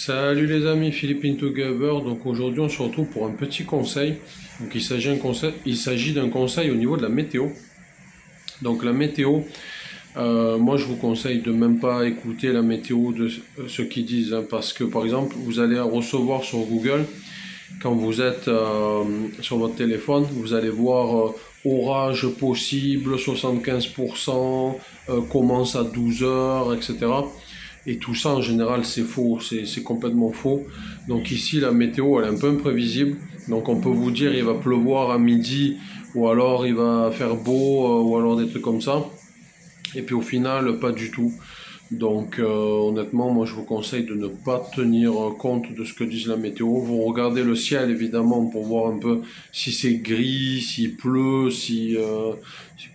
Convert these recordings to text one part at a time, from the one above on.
Salut les amis, Philippe Together. Donc aujourd'hui on se retrouve pour un petit conseil. Donc il s'agit d'un conseil au niveau de la météo. Donc la météo, moi je vous conseille de même pas écouter la météo de ceux qui disent, hein, parce que par exemple vous allez recevoir sur Google, quand vous êtes sur votre téléphone, vous allez voir orage possible, 75%, commence à 12 heures, etc. Et tout ça, en général, c'est faux, c'est complètement faux. Donc ici, la météo, elle est un peu imprévisible. Donc on peut vous dire, il va pleuvoir à midi, ou alors il va faire beau, ou alors des trucs comme ça. Et puis au final, pas du tout. Donc honnêtement, moi je vous conseille de ne pas tenir compte de ce que dit la météo. Vous regardez le ciel évidemment pour voir un peu si c'est gris, s'il pleut, si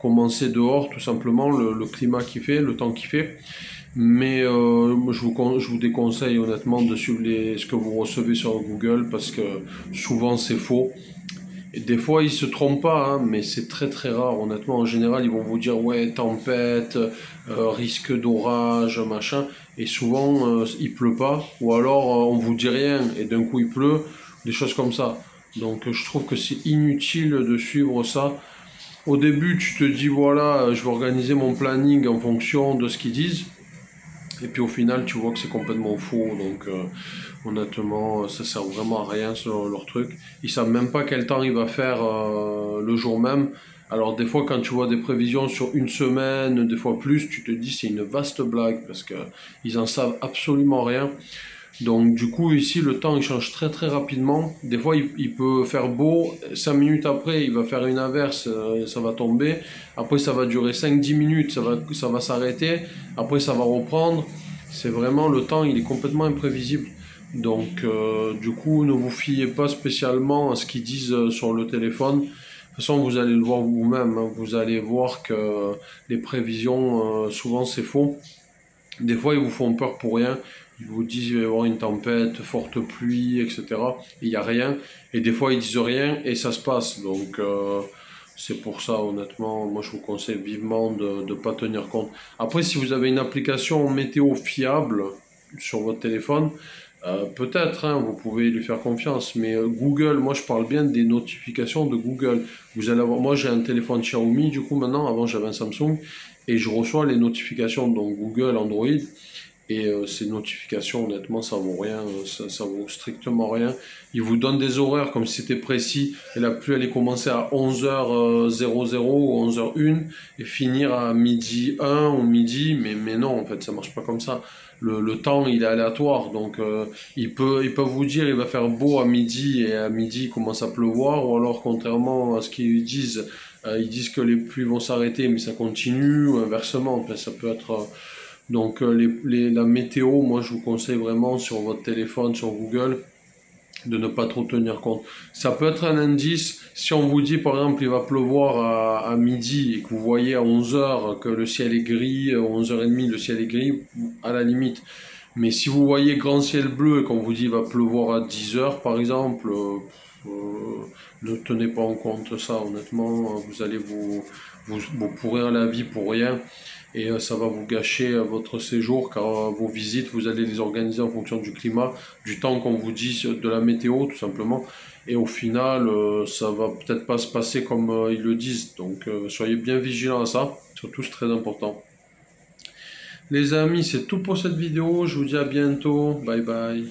comment c'est dehors, tout simplement, le climat qui fait, le temps qui fait. Mais je vous déconseille honnêtement de suivre ce que vous recevez sur Google parce que souvent c'est faux. Et des fois ils se trompent pas, hein, mais c'est très très rare. Honnêtement, en général, ils vont vous dire ouais, tempête, risque d'orage, machin. Et souvent il pleut pas. Ou alors on vous dit rien et d'un coup il pleut, des choses comme ça. Donc je trouve que c'est inutile de suivre ça. Au début, tu te dis voilà, je vais organiser mon planning en fonction de ce qu'ils disent. Et puis au final, tu vois que c'est complètement faux. Donc honnêtement, ça sert vraiment à rien selon leur truc. Ils savent même pas quel temps il va faire le jour même. Alors des fois, quand tu vois des prévisions sur une semaine, des fois plus, tu te dis c'est une vaste blague parce que ils en savent absolument rien. Donc du coup ici le temps il change très très rapidement. Des fois il peut faire beau, 5 minutes après il va faire une averse, ça va tomber. Après ça va durer 5-10 minutes, ça va s'arrêter. Après ça va reprendre. C'est vraiment le temps il est complètement imprévisible. Donc du coup ne vous fiez pas spécialement à ce qu'ils disent sur le téléphone. De toute façon vous allez le voir vous-même, hein. Vous allez voir que les prévisions souvent c'est faux. Des fois, ils vous font peur pour rien. Ils vous disent qu'il va y avoir une tempête, forte pluie, etc. Il n'y a rien. Et des fois, ils disent rien et ça se passe. Donc, c'est pour ça, honnêtement, moi, je vous conseille vivement de ne pas tenir compte. Après, si vous avez une application météo fiable sur votre téléphone, peut-être, hein, vous pouvez lui faire confiance. Mais Google, moi, je parle bien des notifications de Google. Vous allez avoir, moi, j'ai un téléphone Xiaomi, du coup, maintenant. Avant, j'avais un Samsung et je reçois les notifications donc Google, Android, et ces notifications, honnêtement, ça vaut rien, ça vaut strictement rien. Ils vous donnent des horaires comme si c'était précis, et la pluie allait commencer à 11h00 ou 11h01 et finir à midi 1 ou midi, mais non, en fait, ça marche pas comme ça. Le temps, il est aléatoire, donc ils peuvent vous dire il va faire beau à midi, et à midi, il commence à pleuvoir, ou alors, contrairement à ce qu'ils disent, ils disent que les pluies vont s'arrêter, mais ça continue, ou inversement, enfin, ça peut être... donc la météo, moi je vous conseille vraiment sur votre téléphone, sur Google, de ne pas trop tenir compte. Ça peut être un indice, si on vous dit par exemple il va pleuvoir à midi et que vous voyez à 11h que le ciel est gris, 11h30 le ciel est gris, à la limite. Mais si vous voyez grand ciel bleu et qu'on vous dit il va pleuvoir à 10h par exemple, ne tenez pas en compte ça, honnêtement, vous allez vous pourrir la vie pour rien. Et ça va vous gâcher votre séjour car vos visites, vous allez les organiser en fonction du climat, du temps qu'on vous dit, de la météo tout simplement. Et au final, ça va peut-être pas se passer comme ils le disent. Donc soyez bien vigilants à ça, surtout c'est très important. Les amis, c'est tout pour cette vidéo. Je vous dis à bientôt. Bye bye.